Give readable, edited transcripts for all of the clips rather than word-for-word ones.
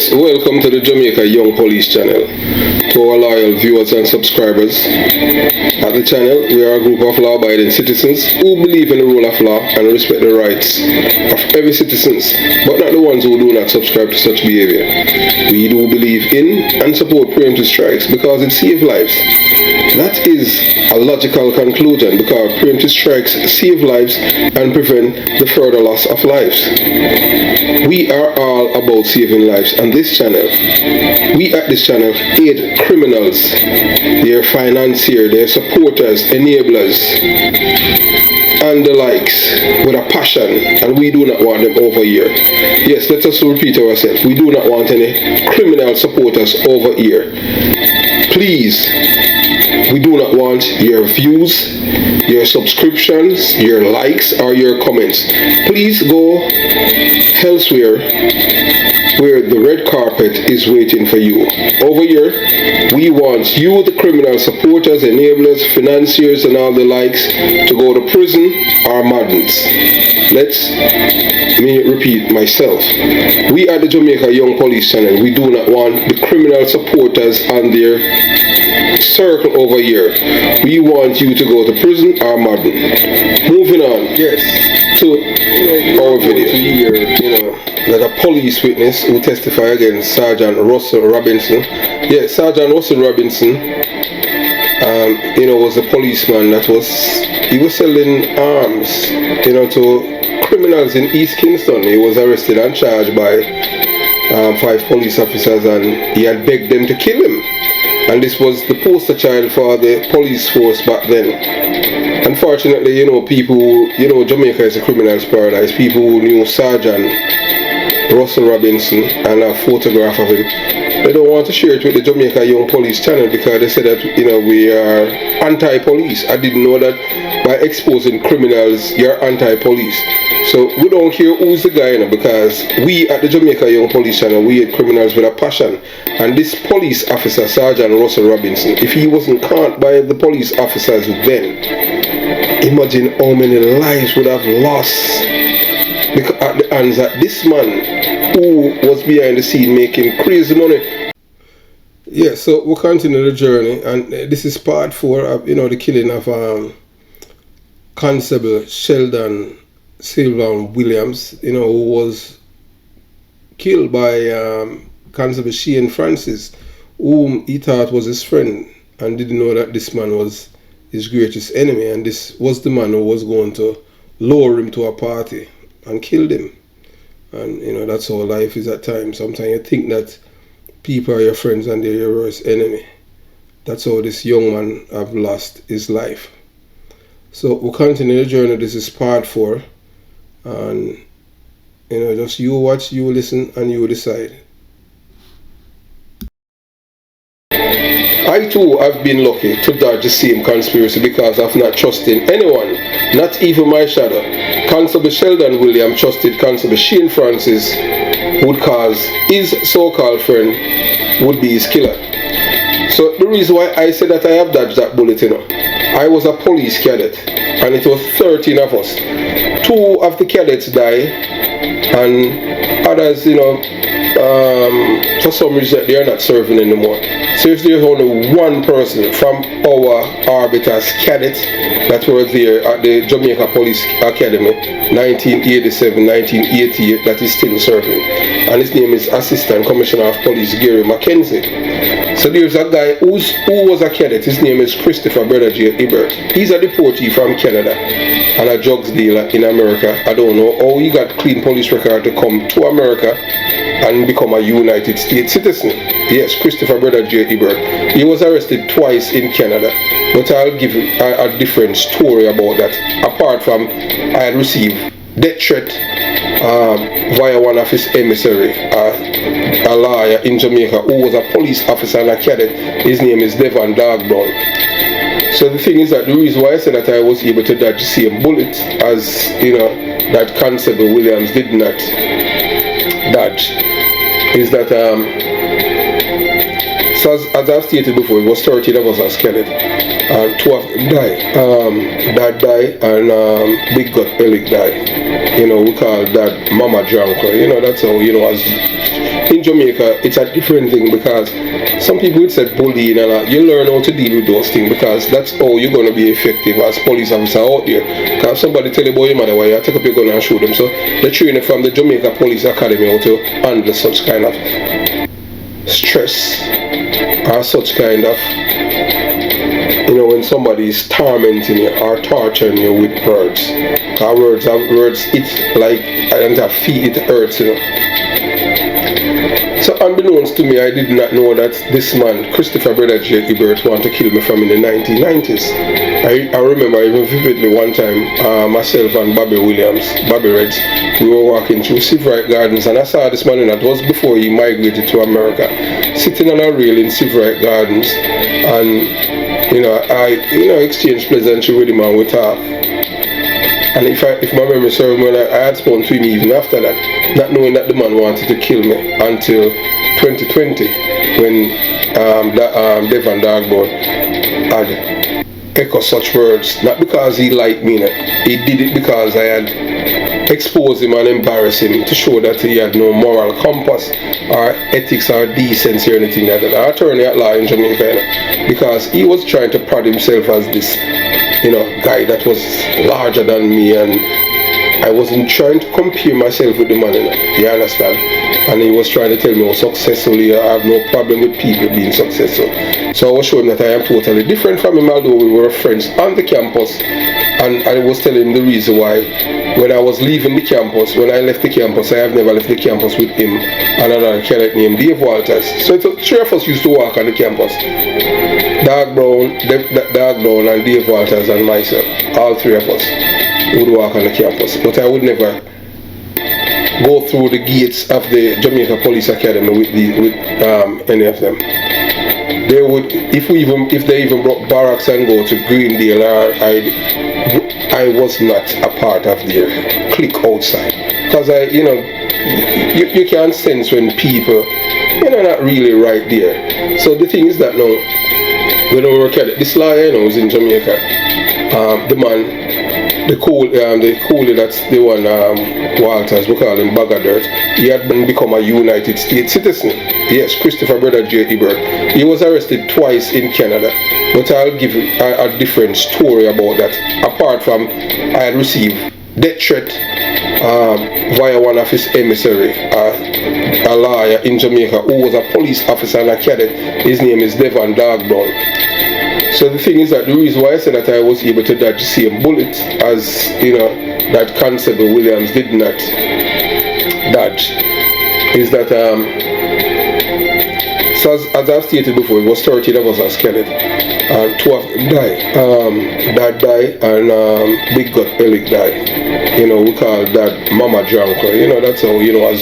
Yes, welcome to the Jamaica Young Police channel. To our loyal viewers and subscribers, at the channel we are a group of law-abiding citizens who believe in the rule of law and respect the rights of every citizen, but not the ones who do not subscribe to such behavior. We do believe in and support preemptive strikes because it saves lives. That is a logical conclusion because preemptive strikes save lives and prevent the further loss of lives. We are all about saving lives on this channel. We at this channel aid criminals, their financiers, their supporters, enablers, and the likes with a passion, and we do not want them over here. Yes, let us repeat ourselves. We do not want any criminal supporters over here. Please, we do not want your views, your subscriptions, your likes, or your comments. Please go elsewhere where the red carpet is waiting for you. Over here, we want you, the criminal supporters, enablers, financiers, and all the likes, to go to prison or madness. Let me repeat myself. We at the Jamaica Young Police channel, we do not want the criminal supporters and their circle over here. We want you to go to prison or madden. Moving on, yes, to our video. That a police witness who testified against Sergeant Russell Robinson. Yeah, Sergeant Russell Robinson, was a policeman that was selling arms, to criminals in East Kingston. He was arrested and charged by 5 police officers, and he had begged them to kill him. And this was the poster child for the police force back then. Unfortunately, people, Jamaica is a criminal's paradise. People who knew Sergeant Russell Robinson and a photograph of him, they don't want to share it with the Jamaica Young Police channel because they said that, we are anti-police. I didn't know that by exposing criminals, you're anti-police. So we don't care who's the guy, because we at the Jamaica Young Police channel, we hate criminals with a passion. And this police officer, Sergeant Russell Robinson, if he wasn't caught by the police officers then, imagine how many lives would have lost at the hands of this man who was behind the scene making crazy money. Yeah, so we'll continue the journey, and this is part 4 of the killing of Constable Sheldon Silver Williams, who was killed by Constable Shane Francis, whom he thought was his friend, and didn't know that this man was his greatest enemy, and this was the man who was going to lure him to a party and killed him. And that's how life is at times. Sometimes you think that people are your friends and they're your worst enemy. That's how this young man have lost his life. So we'll continue the journey. This is part 4. And just you watch, you listen, and you decide. I too have been lucky to dodge the same conspiracy because of not trusting anyone, not even my shadow. Constable Sheldon Williams trusted Constable Shane Francis would cause his so-called friend would be his killer. So the reason why I said that I have dodged that bullet, I was a police cadet, and it was 13 of us. 2 of the cadets died, and others, for some reason they are not serving anymore. So if there's only one person from our orbit as cadets that were there at the Jamaica Police Academy 1987, 1988 that is still serving, and his name is Assistant Commissioner of Police Gary Mackenzie. So there's a guy who was a cadet. His name is Christopher Brother J. Ibert. He's a deportee from Canada and a drugs dealer in America. I don't know how he got clean police record to come to America and become a United States citizen. Yes, Christopher Brother J. Ibert. He was arrested twice in Canada, but I'll give you a different story about that. Apart from I had received death threat via one of his emissary, a lawyer in Jamaica who was a police officer and a cadet. His name is Devon Darkbrown. So the thing is that the reason why I said that I was able to dodge the same bullet as that Constable Williams did not dodge is that so as I've stated before, it was 13 of us as cadet, and 2 of them died. Dad died, and Big Gut Elick died. We call that Mama Drunk. That's how, as in Jamaica, it's a different thing because some people would say bullying and that. You learn how to deal with those things because that's how you're going to be effective as police officer out there. Because somebody tell you about your mother, why you take up your gun and shoot them. So they train you from the Jamaica Police Academy how to handle such kind of stress or such kind of, when somebody is tormenting you or torturing you with words. Because words, it like, I don't have feet, it hurts, So unbeknownst to me, I did not know that this man, Christopher Brother J. Ebert, wanted to kill me from in the 1990s. I remember even vividly one time, myself and Bobby Reds, we were walking through Seabright Gardens and I saw this man, and that was before he migrated to America, sitting on a rail in Seabright Gardens, and I exchanged pleasantry with him and we talked. And if my memory serves me, I had spoken to him even after that, not knowing that the man wanted to kill me until 2020 when Devon Darkboard had echoed such words, not because he liked me, he did it because I had exposed him and embarrassed him to show that he had no moral compass or ethics or decency or anything like that. An attorney at law in Jamaica, because he was trying to prod himself as this guy that was larger than me, and I wasn't trying to compare myself with the man, you understand? And he was trying to tell me how successfully I have no problem with people being successful. So I was showing that I am totally different from him, although we were friends on the campus. And I was telling him the reason why when I was leaving the campus, when I left the campus, I have never left the campus with him and another cadet named Dave Walters. So three of us used to walk on the campus. Dark Brown and Dave Walters and myself, all three of us would walk on the campus. But I would never go through the gates of the Jamaica Police Academy with any of them. They would, if they even brought barracks and go to Greendale, I was not a part of their clique outside. Because you can sense when people, are not really right there. So the thing is that now, when we were cadet, this lawyer was in Jamaica. The man, the coolie that's the one Walters, we call him Bag of Dirt, he had become a United States citizen. Yes, Christopher Brother J. Ebert. He was arrested twice in Canada, but I'll give you a different story about that. Apart from, I had received death threat via one of his emissary, a lawyer in Jamaica who was a police officer and a cadet. His name is Devon Darkboard. So the thing is that the reason why I said that I was able to dodge the same bullet as that Constable Williams did not dodge is that so as I've stated before, it was 13 of us as cadet, and 2 of them died. Dad died and Big Gut Elick died. We call that Mama Janko. That's how as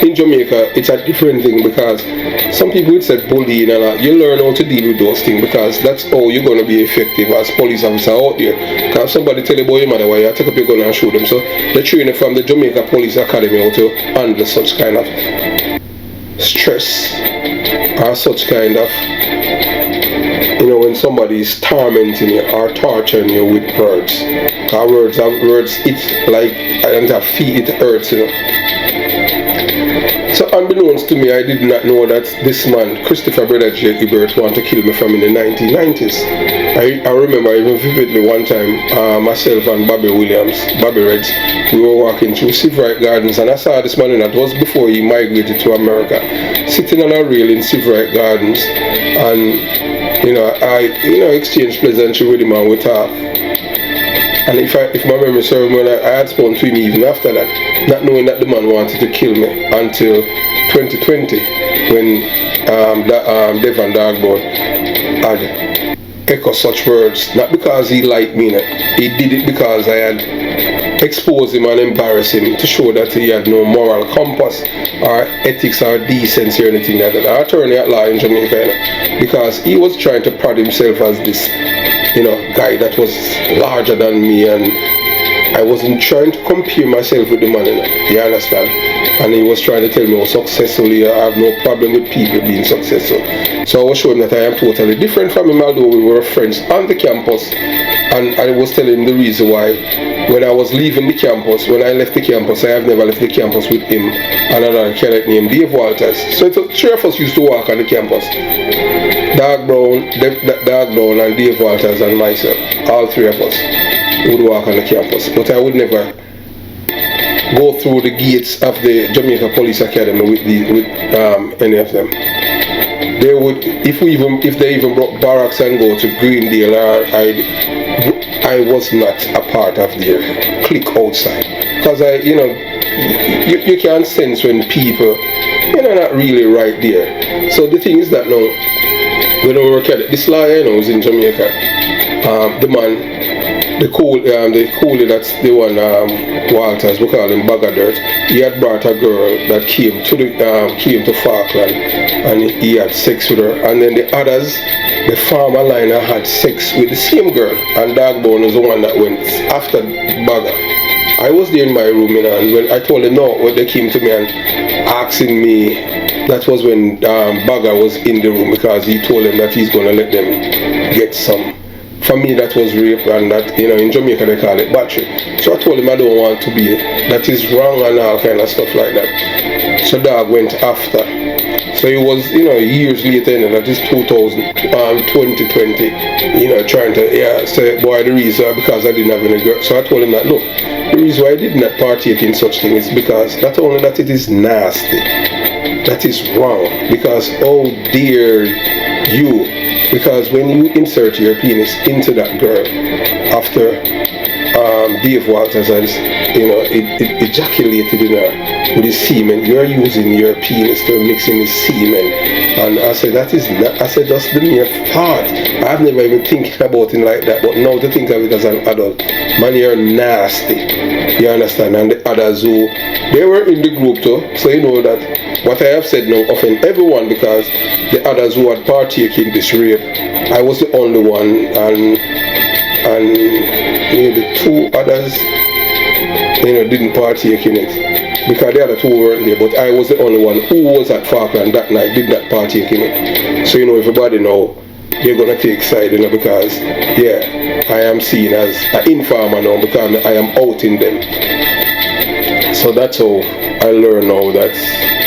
in Jamaica, it's a different thing because some people would say bullying and that. You learn how to deal with those things because that's how you're going to be effective as police officer out there. Because somebody tell you about your mother, why you take up your gun and shoot them. So they train you from the Jamaica Police Academy how to handle such kind of stress or such kind of, when somebody is tormenting you or torturing you with words. Because words, it like, I don't have feet, it hurts, So unbeknownst to me, I did not know that this man, Christopher Brother J. Ebert, wanted to kill me from in the 1990s. I remember even vividly one time, myself and Bobby Reds, we were walking through Seabright Gardens and I saw this man, and that was before he migrated to America, sitting on a rail in Seabright Gardens, and I exchanged pleasantry with him and we talked. And if my memory serves me, I had spoken to him even after that, not knowing that the man wanted to kill me until 2020 when Devon Darkboard had echoed such words, not because he liked me, he did it because I had exposed him and embarrassed him to show that he had no moral compass or ethics or decency or anything like that. An attorney at law in Jamaica, because he was trying to prod himself as this guy that was larger than me, and I wasn't trying to compare myself with the man, you understand? And he was trying to tell me how successfully I have no problem with people being successful. So I was showing that I am totally different from him, although we were friends on the campus. And I was telling him the reason why when I was leaving the campus, when I left the campus, I have never left the campus with him and another cadet named Dave Walters. So three of us used to walk on the campus. Dark Brown, and Dave Walters and myself, all three of us would walk on the campus. But I would never go through the gates of the Jamaica Police Academy with any of them. They would, if they even brought barracks and go to Greendale, I was not a part of their clique outside, because you can sense when people are not really right there. So the thing is that now, when we were cadet, this lawyer was in Jamaica. The man. The coolie that's the one Walters, we call him Bag of Dirt. He had brought a girl that came to Falkland, and he had sex with her. And then the others, the farmer liner, had sex with the same girl, and Dagbone was the one that went after Bagger. I was there in my room, and when I told them no, when they came to me and asking me, that was when Bagger was in the room, because he told them that he's gonna let them get some. For me, that was rape, and that, in Jamaica they call it battery. So I told him I don't want to be, that is wrong and all kind of stuff like that. So Dog went after. So it was, years later, that is 2020, trying to, say, boy, the reason, because I didn't have any girl. So I told him that, look, the reason why I did not partake in such things is because not only that it is nasty, that is wrong, because, oh dear you, because when you insert your penis into that girl after Dave Walters has it ejaculated in her with his semen, you're using your penis to mix in his semen. And I said, that is not, I said, just the mere thought. I've never even thinking about it like that, but now to think of it as an adult, man, you're nasty, you understand? And the others who, they were in the group too, so you know that what I have said now offend everyone, because the others who had partaken in this rape, I was the only one, and the two others didn't partake in it, because the other two weren't there, but I was the only one who was at Falkland that night, did not partake in it. So everybody now, they're gonna take side, because I am seen as an informer now, because I am outing them. So that's how I learned now that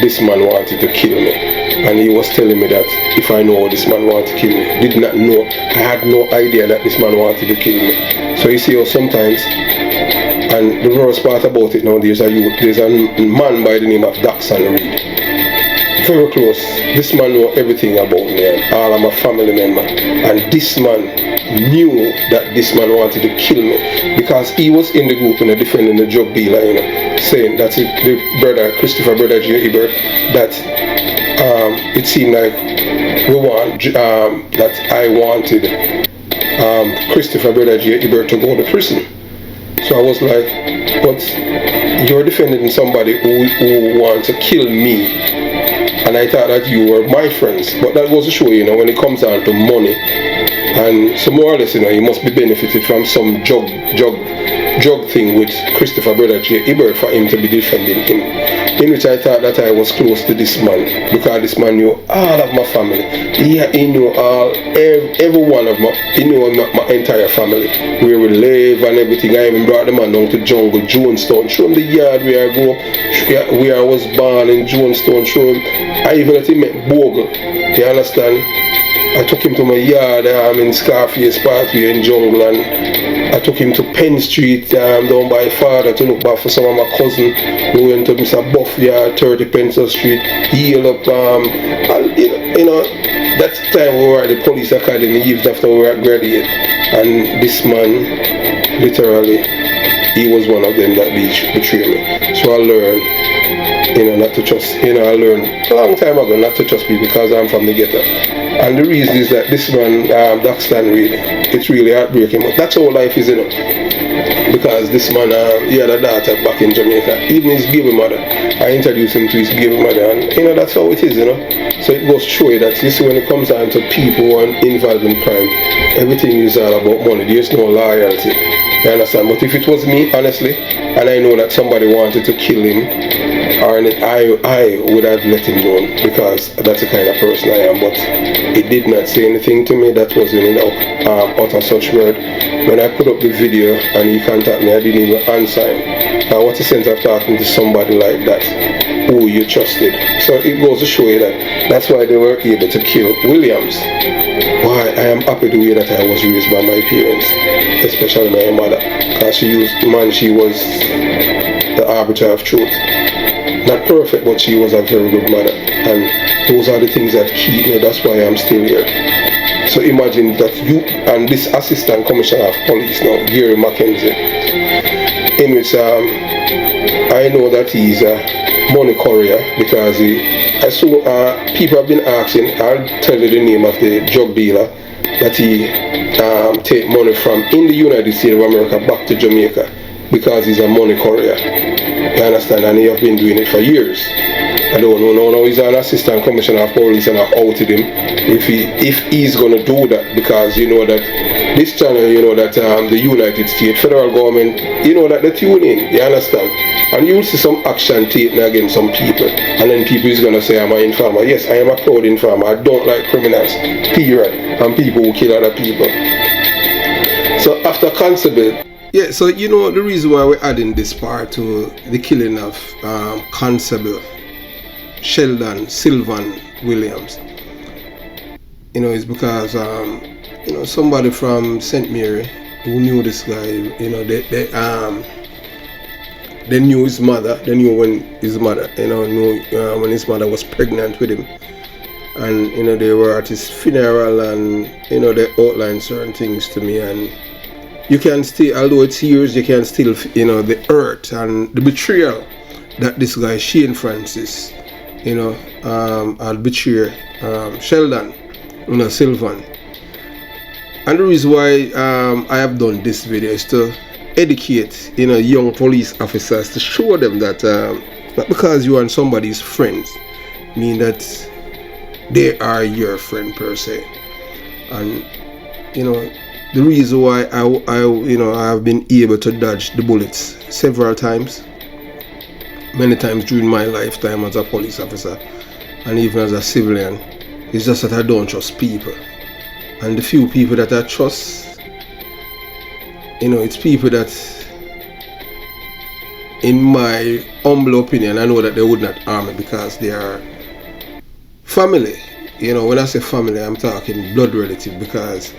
this man wanted to kill me, and he was telling me that if I know this man wanted to kill me, did not know, I had no idea that this man wanted to kill me. So you see how sometimes, and the worst part about it now, there's a man by the name of Daxon Reed, very close. This man knew everything about me and all of my family members, and this man knew that this man wanted to kill me, because he was in the group defending the drug dealer, saying that the brother Christopher brother J. Ebert, that it seemed like that I wanted Christopher brother J. Ebert to go to prison. So I was like, but you're defending somebody who wants to kill me, and I thought that you were my friends. But that goes to show, when it comes down to money, and so more or less, you must be benefited from some drug thing with Christopher brother J. Ebert for him to be defending him. In which I thought that I was close to this man, because this man knew all of my family. He knew every one of he knew my entire family, where we live and everything. I even brought the man down to Jungle, Jonestown, show him the yard where I grew up, where I was born in Jonestown, show him. I even let him make Bogle, you understand? I took him to my yard in Scarface Parkway in Jungle, and I took him to Penn Street down by Father to look back for some of my cousin. We went to Mr. Buff yard, 30 Pencil Street, healed up, and that time we were at the police academy years after we were graduate, and this man, literally, he was one of them that betrayed me. So I learned not to trust, I learned a long time ago not to trust people because I'm from the ghetto. And the reason is that this man, Daxton, really, it's really heartbreaking. But that's how life is, because this man, he had a daughter back in Jamaica, even his baby mother. I introduced him to his baby mother, and that's how it is, So it goes to show you that you see, when it comes down to people who are involved in crime, everything is all about money. There's no loyalty. You understand? But if it was me, honestly, and I know that somebody wanted to kill him, or I would have let him go, because that's the kind of person I am. But it did not say anything to me. That wasn't utter such word. When I put up the video and he contacted me, I didn't even answer him. What's the sense of talking to somebody like that who you trusted? So it goes to show you that that's why they were able to kill Williams. Why I am happy the way that I was raised by my parents, especially my mother, because she was the arbiter of truth. Not perfect, but she was a very good mother, and those are the things that keep me. That's why I'm still here. So imagine that you and this assistant commissioner of police now, Gary Mackenzie, in which I know that he's a money courier, because I saw people have been asking. I'll tell you the name of the drug dealer that he take money from in the United States of America back to Jamaica, because he's a money courier. You understand? And he have been doing it for years. I don't know now he's an assistant commissioner of police, and I outed him if he's gonna do that, because that this channel, that the United States federal government, that they tune in. You understand? And you'll see some action taken against some people, and then people is gonna say I'm an informer. Yes, I am a proud informer. I don't like criminals, period, and people who kill other people. So after Conspired. Yeah, so the reason why we're adding this part to the killing of Constable Sheldon Sylvan Williams, is because somebody from St. Mary who knew this guy, they knew his mother. They knew when his mother, when his mother was pregnant with him, and they were at his funeral, and they outlined certain things to me, and you can still, although it's years, you can still, the hurt and the betrayal that this guy Shane Francis, had betrayed Sheldon, Sylvan. And the reason why I have done this video is to educate, young police officers, to show them that not because you and somebody's friends mean that they are your friend per se. And the reason why I have been able to dodge the bullets several times, many times during my lifetime as a police officer and even as a civilian, is just that I don't trust people. And the few people that I trust, it's people that, in my humble opinion, I know that they would not harm me, because they are family. When I say family, I'm talking blood relative, because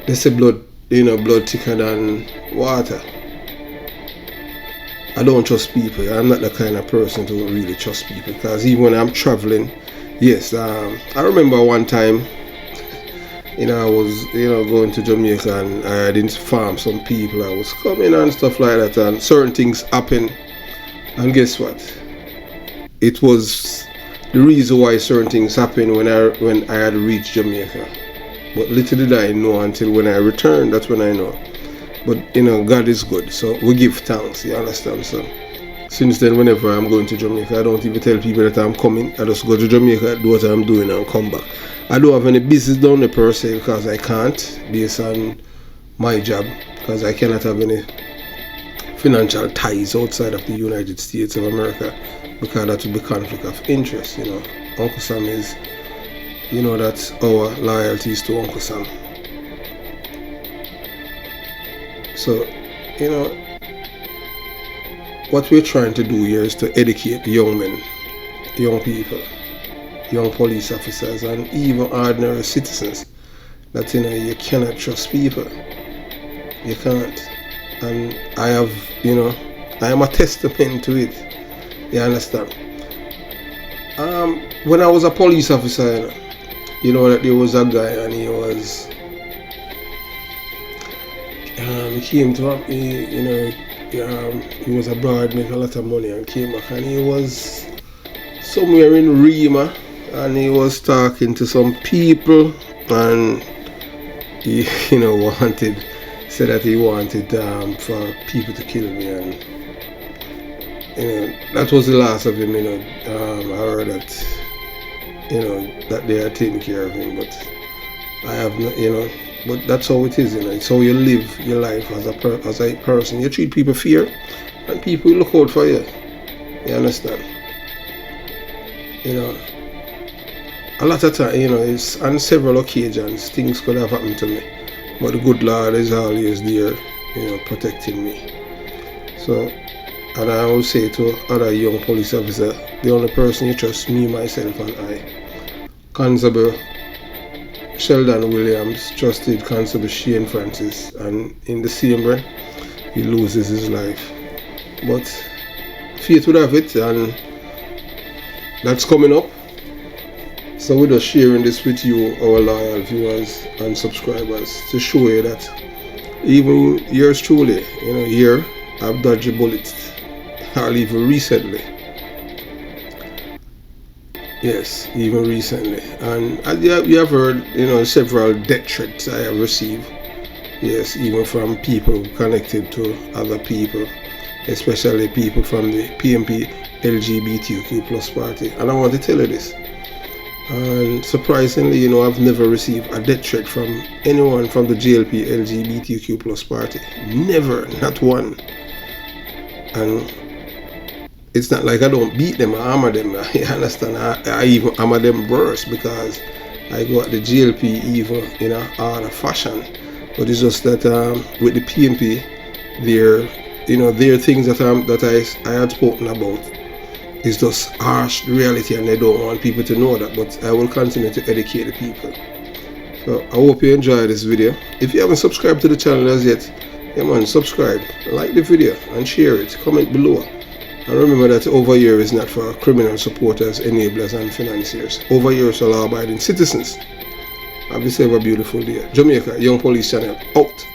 they say blood thicker than water. I don't trust people. I'm not the kind of person to really trust people, because even when I'm traveling, yes, I remember one time, I was, going to Jamaica, and I didn't farm some people. I was coming and stuff like that, and certain things happened. And guess what? It was the reason why certain things happened when I had reached Jamaica. But little did I know until when I returned, that's when I know. But God is good, so we give thanks, you understand? So since then, whenever I'm going to Jamaica, I don't even tell people that I'm coming. I just go to Jamaica, do what I'm doing, and come back. I don't have any business down there per se, because I can't, based on my job, because I cannot have any financial ties outside of the United States of America, because that would be conflict of interest. Uncle Sam is, that's our loyalties to Uncle Sam. So, what we're trying to do here is to educate young men, young people, young police officers, and even ordinary citizens that you cannot trust people. You can't. And I have, I am a testament to it. You understand? When I was a police officer, that there was a guy, and he was, he came to me, he was abroad, make a lot of money, and came back, and he was somewhere in Rima, and he was talking to some people, and he, said that he wanted for people to kill me, and that was the last of him. I heard that that they are taking care of him, but I have not, but that's how it is. It's how you live your life as a person. You treat people fair, and people look out for you. You understand? A lot of time, it's on several occasions things could have happened to me, but the good Lord is always there, protecting me. So, and I will say to other young police officers, the only person you trust, me, myself, and I. Constable Sheldon Williams trusted Constable Shane Francis, and in the same breath, he loses his life. But fate would have it, and that's coming up. So we're just sharing this with you, our loyal viewers and subscribers, to show you that even yours truly, here I've dodged bullets, or even recently. Yes, even recently. And as you have heard, several death threats I have received. Yes, even from people connected to other people, especially people from the PMP LGBTQ plus party. And I want to tell you this. And surprisingly, I've never received a death threat from anyone from the JLP LGBTQ plus party. Never, not one. And it's not like I don't beat them, I hammer them. You understand? I even hammer them worse, because I go at the JLP even in a harder fashion. But it's just that with the PMP, there are things that I had spoken about. It's just harsh reality, and they don't want people to know that. But I will continue to educate the people. So I hope you enjoy this video. If you haven't subscribed to the channel as yet, subscribe, like the video, and share it. Comment below. And remember that over here is not for criminal supporters, enablers, and financiers. Over here is for law-abiding citizens. Have yourself a beautiful day. Jamaica Young Police Channel out.